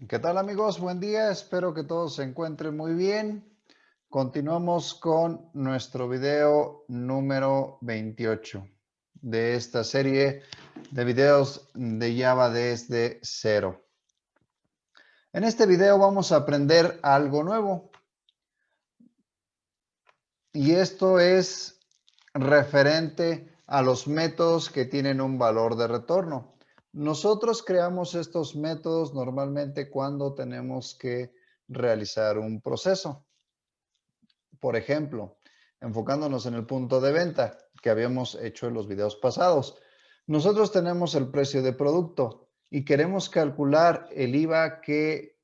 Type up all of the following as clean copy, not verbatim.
¿Qué tal amigos? Buen día, espero que todos se encuentren muy bien. Continuamos con nuestro video número 28 de esta serie de videos de Java desde cero. En este video vamos a aprender algo nuevo y esto es referente a los métodos que tienen un valor de retorno. Nosotros creamos estos métodos normalmente cuando tenemos que realizar un proceso. Por ejemplo, enfocándonos en el punto de venta que habíamos hecho en los videos pasados. Nosotros tenemos el precio de producto y queremos calcular el IVA que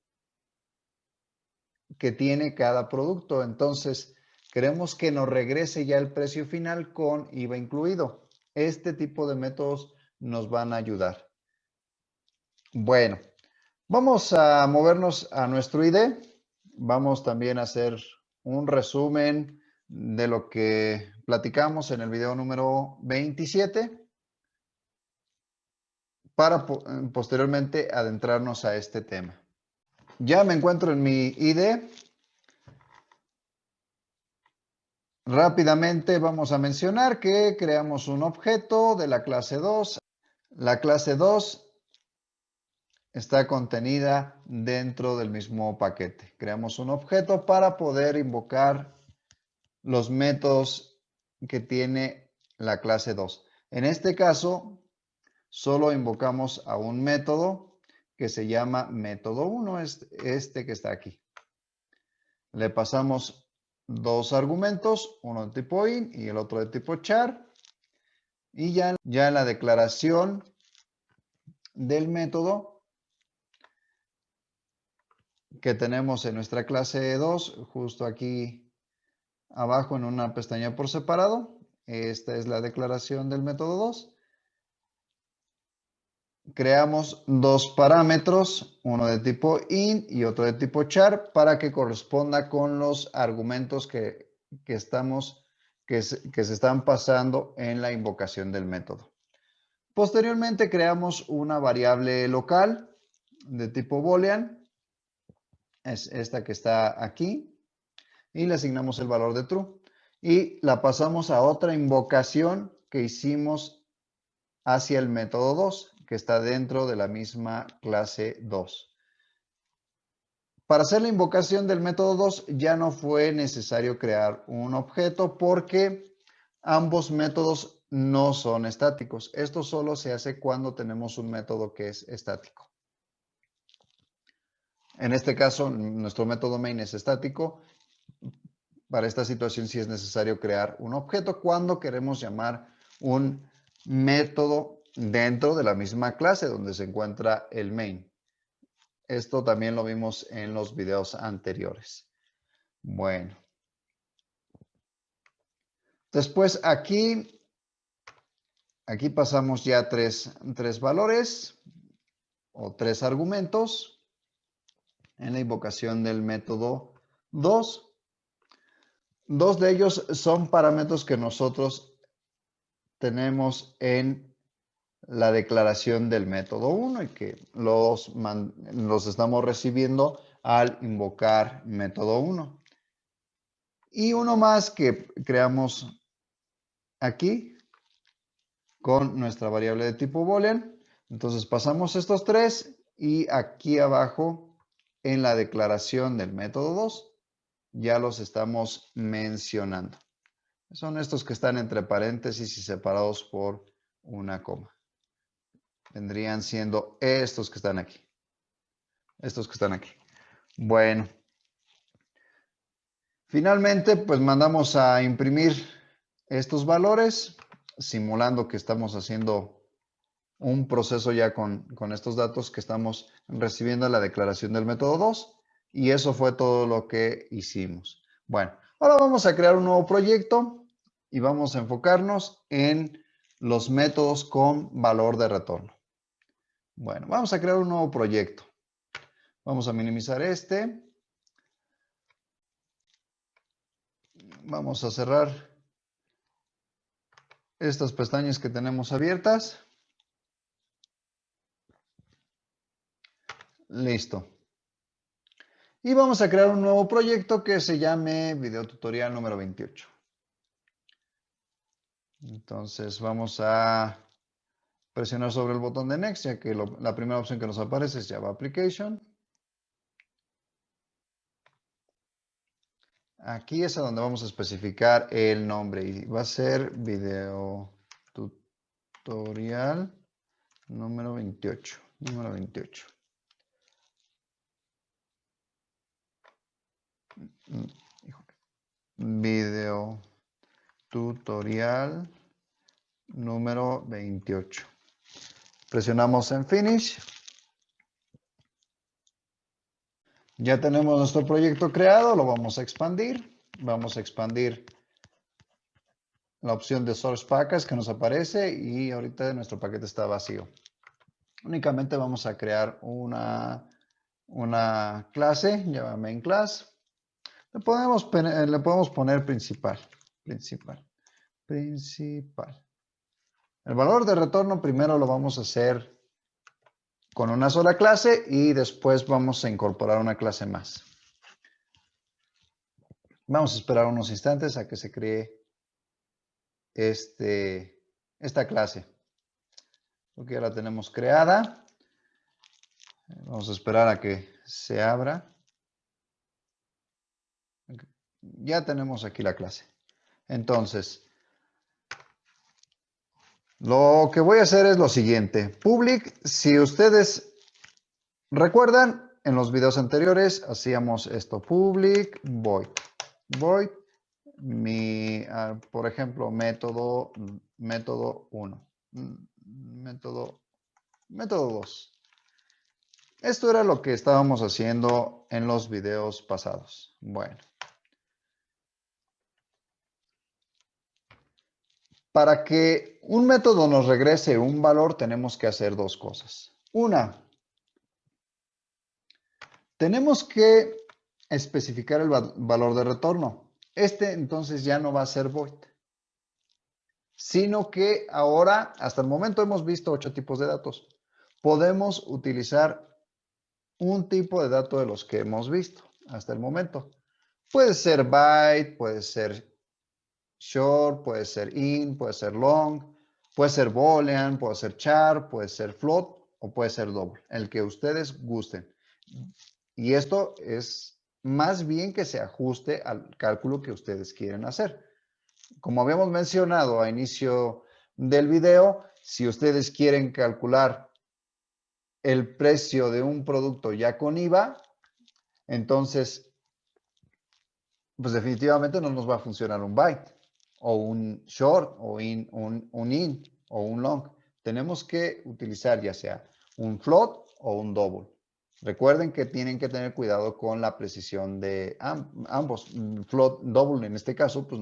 tiene cada producto. Entonces, queremos que nos regrese ya el precio final con IVA incluido. Este tipo de métodos nos van a ayudar. Bueno, vamos a movernos a nuestro IDE. Vamos también a hacer un resumen de lo que platicamos en el video número 27 para posteriormente adentrarnos a este tema. Ya me encuentro en mi IDE. Rápidamente vamos a mencionar que creamos un objeto de la clase 2. La clase 2 está contenida dentro del mismo paquete. Creamos un objeto para poder invocar los métodos que tiene la clase 2. En este caso, solo invocamos a un método que se llama método 1, este que está aquí. Le pasamos dos argumentos, uno de tipo int y el otro de tipo char. Y ya en la declaración del método que tenemos en nuestra clase 2, justo aquí abajo en una pestaña por separado, esta es la declaración del método 2. Creamos dos parámetros, uno de tipo int y otro de tipo char, para que corresponda con los argumentos que se están pasando en la invocación del método. Posteriormente creamos una variable local de tipo boolean, es esta que está aquí, y le asignamos el valor de true. Y la pasamos a otra invocación que hicimos hacia el método 2, que está dentro de la misma clase 2. Para hacer la invocación del método 2 ya no fue necesario crear un objeto porque ambos métodos no son estáticos. Esto solo se hace cuando tenemos un método que es estático. En este caso, nuestro método main es estático. Para esta situación sí es necesario crear un objeto cuando queremos llamar un método dentro de la misma clase donde se encuentra el main. Esto también lo vimos en los videos anteriores. Bueno. Después aquí pasamos ya tres valores o tres argumentos en la invocación del método 2. Dos de ellos son parámetros que nosotros tenemos en la declaración del método 1 y que los estamos recibiendo al invocar método 1. Y uno más que creamos aquí con nuestra variable de tipo boolean. Entonces pasamos estos tres y aquí abajo en la declaración del método 2 ya los estamos mencionando. Son estos que están entre paréntesis y separados por una coma. Vendrían siendo estos que están aquí. Estos que están aquí. Bueno. Finalmente, pues mandamos a imprimir estos valores, simulando que estamos haciendo un proceso ya con estos datos que estamos recibiendo en la declaración del método 2. Y eso fue todo lo que hicimos. Bueno, ahora vamos a crear un nuevo proyecto y vamos a enfocarnos en los métodos con valor de retorno. Bueno, vamos a crear un nuevo proyecto. Vamos a minimizar este. Vamos a cerrar estas pestañas que tenemos abiertas. Listo. Y vamos a crear un nuevo proyecto que se llame video tutorial número 28. Entonces vamos a presionar sobre el botón de Next, ya que la primera opción que nos aparece es Java Application. Aquí es a donde vamos a especificar el nombre y va a ser video tutorial número 28. Número 28. Video tutorial número 28. Presionamos en Finish. Ya tenemos nuestro proyecto creado, lo vamos a expandir. Vamos a expandir la opción de Source Package que nos aparece y ahorita nuestro paquete está vacío. Únicamente vamos a crear una clase, llama main class. Le podemos poner principal. El valor de retorno primero lo vamos a hacer con una sola clase y después vamos a incorporar una clase más. Vamos a esperar unos instantes a que se cree esta clase. Porque ya la tenemos creada. Vamos a esperar a que se abra. Ya tenemos aquí la clase. Entonces, lo que voy a hacer es lo siguiente. Public, si ustedes recuerdan, en los videos anteriores hacíamos esto. Public void. Void, por ejemplo, método 1. Método 2. Esto era lo que estábamos haciendo en los videos pasados. Bueno. Para que un método nos regrese un valor, tenemos que hacer dos cosas. Una, tenemos que especificar el valor de retorno. Entonces ya no va a ser void, sino que ahora, hasta el momento hemos visto 8 tipos de datos. Podemos utilizar un tipo de dato de los que hemos visto hasta el momento. Puede ser byte, puede ser short, puede ser int, puede ser long, puede ser boolean, puede ser char, puede ser float o puede ser double, el que ustedes gusten. Y esto es más bien que se ajuste al cálculo que ustedes quieren hacer. Como habíamos mencionado a inicio del video, si ustedes quieren calcular el precio de un producto ya con IVA, entonces, pues definitivamente no nos va a funcionar un byte o un short o un int o un long. Tenemos que utilizar ya sea un float o un double. Recuerden que tienen que tener cuidado con la precisión de ambos. Float, double en este caso, pues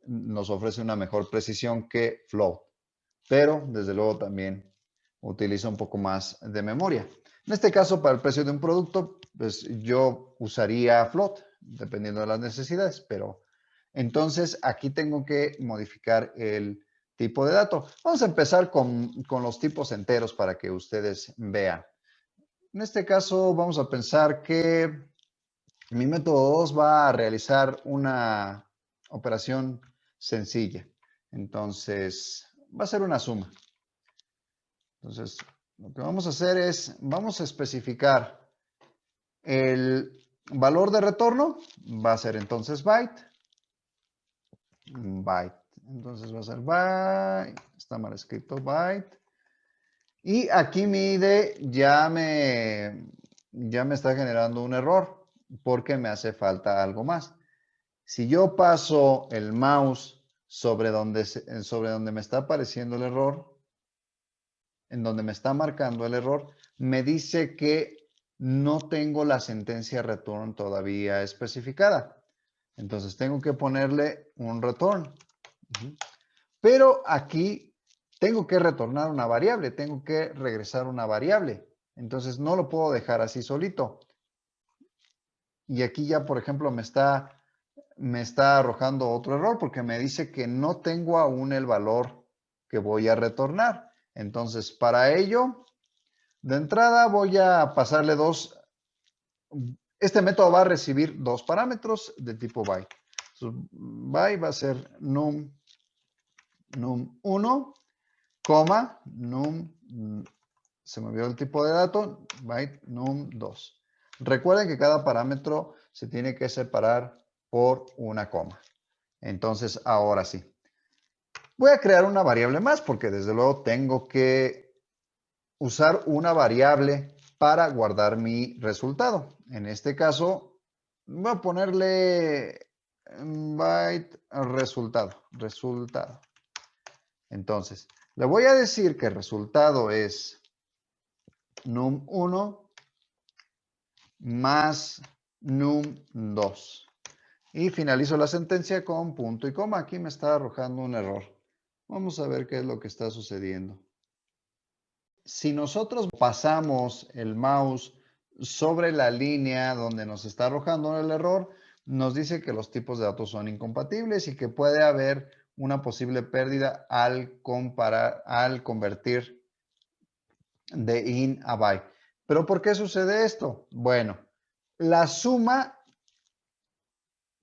nos ofrece una mejor precisión que float. Pero desde luego también utiliza un poco más de memoria. En este caso, para el precio de un producto, pues yo usaría float, dependiendo de las necesidades, pero entonces aquí tengo que modificar el tipo de dato. Vamos a empezar con los tipos enteros para que ustedes vean. En este caso vamos a pensar que mi método 2 va a realizar una operación sencilla. Entonces, va a ser una suma. Entonces, lo que vamos a hacer es, vamos a especificar el valor de retorno, va a ser entonces byte. Entonces va a ser byte, está mal escrito byte. Y aquí mi IDE ya me está generando un error porque me hace falta algo más. Si yo paso el mouse sobre donde me está apareciendo el error, en donde me está marcando el error, me dice que no tengo la sentencia return todavía especificada. Entonces tengo que ponerle un return. Pero aquí tengo que retornar una variable, tengo que regresar una variable. Entonces no lo puedo dejar así solito. Y aquí ya, por ejemplo, me está arrojando otro error porque me dice que no tengo aún el valor que voy a retornar. Entonces, para ello, de entrada voy a pasarle dos. este método va a recibir dos parámetros de tipo byte. Entonces, byte va a ser num1, coma, se me olvidó el tipo de dato, byte num2. Recuerden que cada parámetro se tiene que separar por una coma. Entonces, ahora sí. Voy a crear una variable más porque desde luego tengo que usar una variable para guardar mi resultado. En este caso, voy a ponerle byte resultado. Entonces, le voy a decir que el resultado es num1 más num2. Y finalizo la sentencia con punto y coma. Aquí me está arrojando un error. Vamos a ver qué es lo que está sucediendo. Si nosotros pasamos el mouse sobre la línea donde nos está arrojando el error, nos dice que los tipos de datos son incompatibles y que puede haber una posible pérdida al convertir de int a byte. ¿Pero por qué sucede esto? Bueno, la suma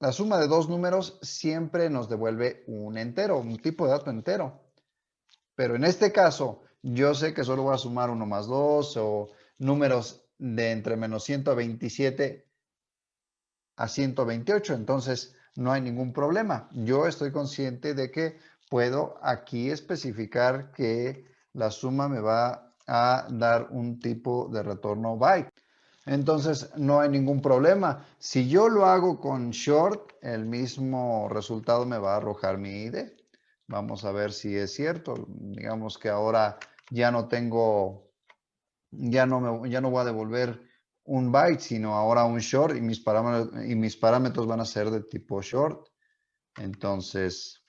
de dos números siempre nos devuelve un entero, un tipo de dato entero. Pero en este caso, yo sé que solo voy a sumar 1 más 2 o números de entre menos 127 a 128. Entonces, no hay ningún problema. Yo estoy consciente de que puedo aquí especificar que la suma me va a dar un tipo de retorno byte. Entonces, no hay ningún problema. Si yo lo hago con short, el mismo resultado me va a arrojar mi ID. Vamos a ver si es cierto. Digamos que ahora ya no tengo, ya no voy a devolver un byte, sino ahora un short y mis parámetros van a ser de tipo short. Entonces,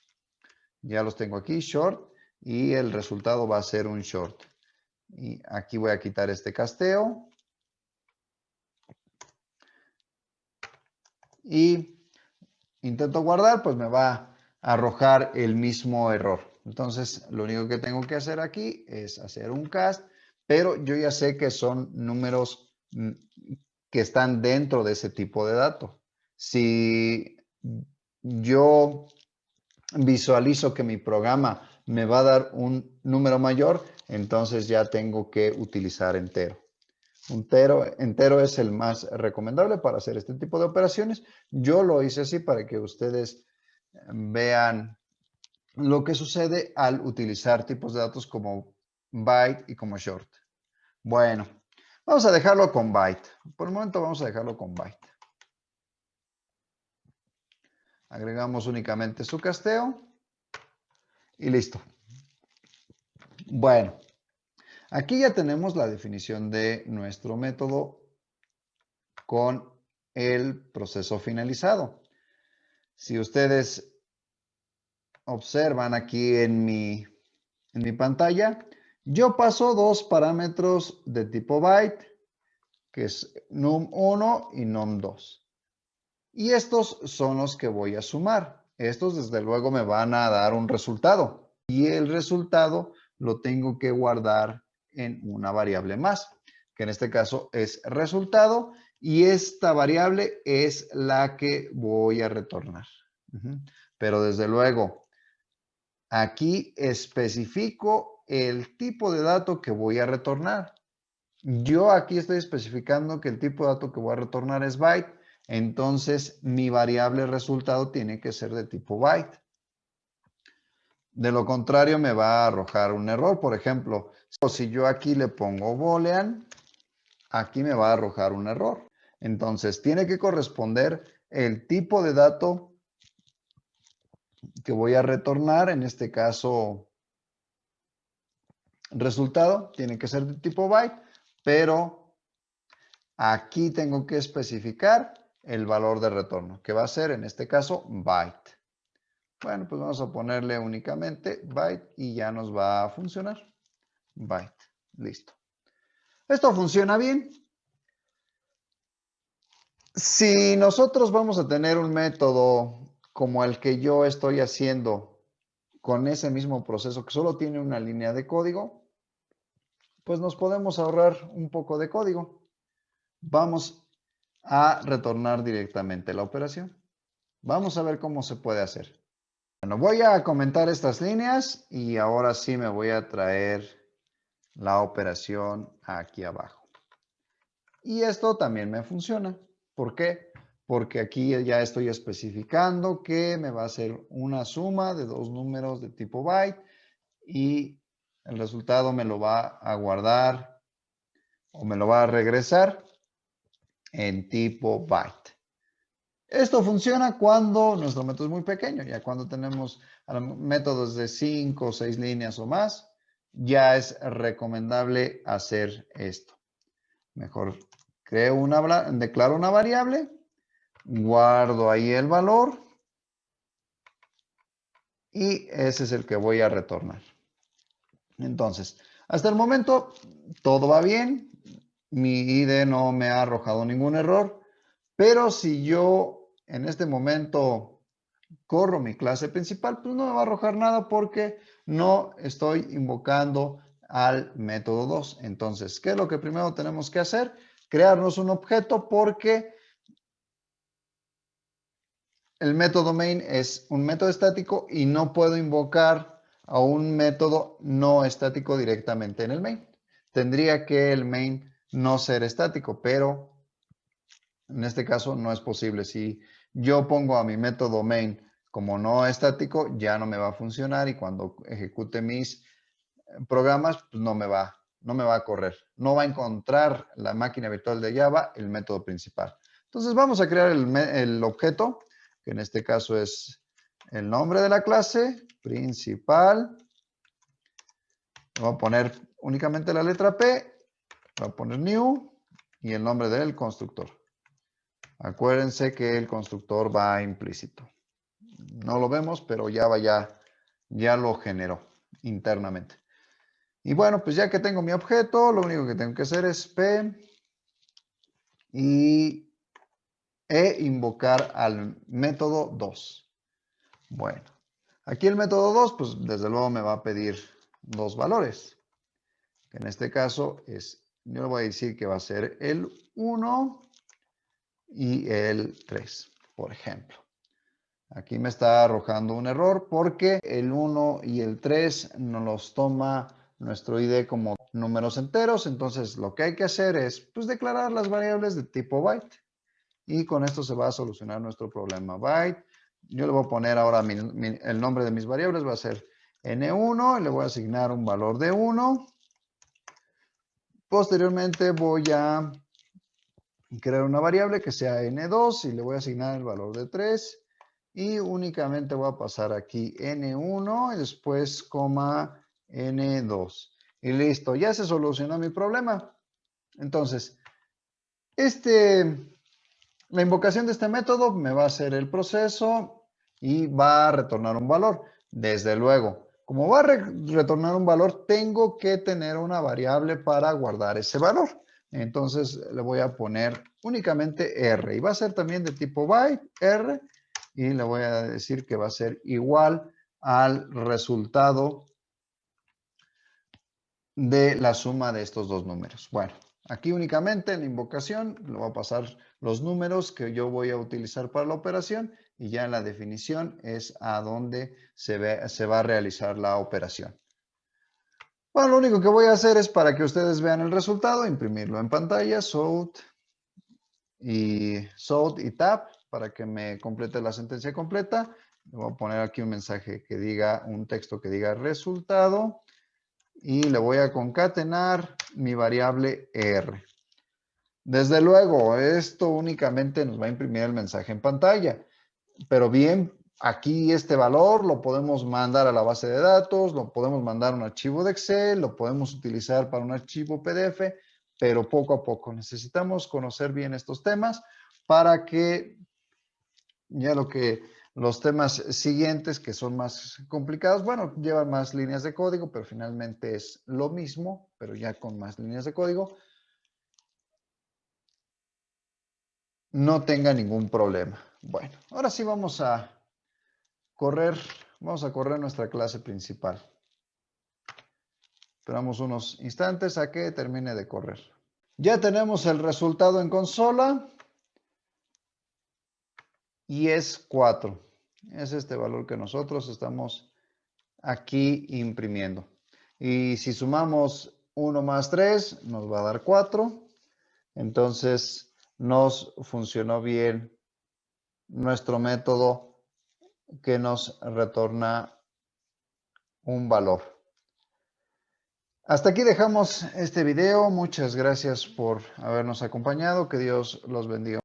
ya los tengo aquí, short, y el resultado va a ser un short. Y aquí voy a quitar este casteo. Y intento guardar, pues me va a arrojar el mismo error. Entonces, lo único que tengo que hacer aquí es hacer un cast, pero yo ya sé que son números que están dentro de ese tipo de dato. Si yo visualizo que mi programa me va a dar un número mayor, entonces ya tengo que utilizar entero. Entero es el más recomendable para hacer este tipo de operaciones. Yo lo hice así para que ustedes vean lo que sucede al utilizar tipos de datos como byte y como short. Bueno, vamos a dejarlo con byte. Por el momento vamos a dejarlo con byte. Agregamos únicamente su casteo y listo. Bueno, aquí ya tenemos la definición de nuestro método con el proceso finalizado. Si ustedes observan aquí en mi pantalla, yo paso dos parámetros de tipo byte, que es num1 y num2. Y estos son los que voy a sumar. Estos desde luego me van a dar un resultado. Y el resultado lo tengo que guardar en una variable más, que en este caso es resultado. Y esta variable es la que voy a retornar. Pero desde luego, aquí especifico el tipo de dato que voy a retornar. Yo aquí estoy especificando que el tipo de dato que voy a retornar es byte, entonces mi variable resultado tiene que ser de tipo byte. De lo contrario me va a arrojar un error. Por ejemplo, si yo aquí le pongo boolean, aquí me va a arrojar un error. Entonces tiene que corresponder el tipo de dato que voy a retornar, en este caso resultado, tiene que ser de tipo byte, pero aquí tengo que especificar el valor de retorno, que va a ser en este caso byte. Bueno, pues vamos a ponerle únicamente byte y ya nos va a funcionar. Byte, listo. Esto funciona bien. Si nosotros vamos a tener un método como el que yo estoy haciendo con ese mismo proceso que solo tiene una línea de código, pues nos podemos ahorrar un poco de código. Vamos a retornar directamente la operación. Vamos a ver cómo se puede hacer. Bueno, voy a comentar estas líneas y ahora sí me voy a traer la operación aquí abajo. Y esto también me funciona. ¿Por qué? Porque aquí ya estoy especificando que me va a hacer una suma de dos números de tipo byte y el resultado me lo va a guardar o me lo va a regresar en tipo byte. Esto funciona cuando nuestro método es muy pequeño, ya cuando tenemos métodos de 5 o 6 líneas o más, ya es recomendable hacer esto. Mejor declaro una variable, guardo ahí el valor y ese es el que voy a retornar. Entonces, hasta el momento todo va bien, mi IDE no me ha arrojado ningún error, pero si yo en este momento corro mi clase principal, pues no me va a arrojar nada porque no estoy invocando al método 2. Entonces, ¿qué es lo que primero tenemos que hacer? Crearnos un objeto porque el método main es un método estático y no puedo invocar a un método no estático directamente en el main. Tendría que el main no ser estático, pero en este caso no es posible. Si yo pongo a mi método main como no estático, ya no me va a funcionar y cuando ejecute mis programas, pues no me va a correr. No va a encontrar la máquina virtual de Java el método principal. Entonces vamos a crear el objeto, que en este caso es el nombre de la clase, principal. Voy a poner únicamente la letra P, voy a poner new y el nombre del constructor. Acuérdense que el constructor va implícito. No lo vemos, pero ya lo generó internamente. Y bueno, pues ya que tengo mi objeto, lo único que tengo que hacer es P e invocar al método 2. Bueno, aquí el método 2, pues desde luego me va a pedir dos valores. Que en este caso yo le voy a decir que va a ser el 1 y el 3, por ejemplo. Aquí me está arrojando un error porque el 1 y el 3 nos los toma nuestro ID como números enteros. Entonces lo que hay que hacer es pues, declarar las variables de tipo byte. Y con esto se va a solucionar nuestro problema byte. Yo le voy a poner ahora el nombre de mis variables. Va a ser n1 y le voy a asignar un valor de 1. Posteriormente voy a crear una variable que sea n2 y le voy a asignar el valor de 3. Y únicamente voy a pasar aquí n1 y después coma n2. Y listo, ya se solucionó mi problema. Entonces, la invocación de este método me va a hacer el proceso y va a retornar un valor. Desde luego, como va a retornar un valor, tengo que tener una variable para guardar ese valor. Entonces le voy a poner únicamente R y va a ser también de tipo byte, R, y le voy a decir que va a ser igual al resultado de la suma de estos dos números. Bueno, aquí únicamente en la invocación le voy a pasar los números que yo voy a utilizar para la operación y ya en la definición es a donde se va a realizar la operación. Bueno, lo único que voy a hacer es para que ustedes vean el resultado, imprimirlo en pantalla, Sout y Tab, para que me complete la sentencia completa. Le voy a poner aquí un mensaje que diga, un texto que diga resultado. Y le voy a concatenar mi variable R. Desde luego, esto únicamente nos va a imprimir el mensaje en pantalla, pero bien, aquí este valor lo podemos mandar a la base de datos, lo podemos mandar a un archivo de Excel, lo podemos utilizar para un archivo PDF, pero poco a poco. Necesitamos conocer bien estos temas para que ya los temas siguientes, que son más complicados, bueno, llevan más líneas de código, pero finalmente es lo mismo, pero ya con más líneas de código, no tenga ningún problema. Bueno, ahora sí vamos a correr nuestra clase principal. Esperamos unos instantes a que termine de correr. Ya tenemos el resultado en consola. y es 4. Es este valor que nosotros estamos aquí imprimiendo. Y si sumamos 1 más 3, nos va a dar 4. Entonces, nos funcionó bien nuestro método que nos retorna un valor. Hasta aquí dejamos este video. Muchas gracias por habernos acompañado. Que Dios los bendiga.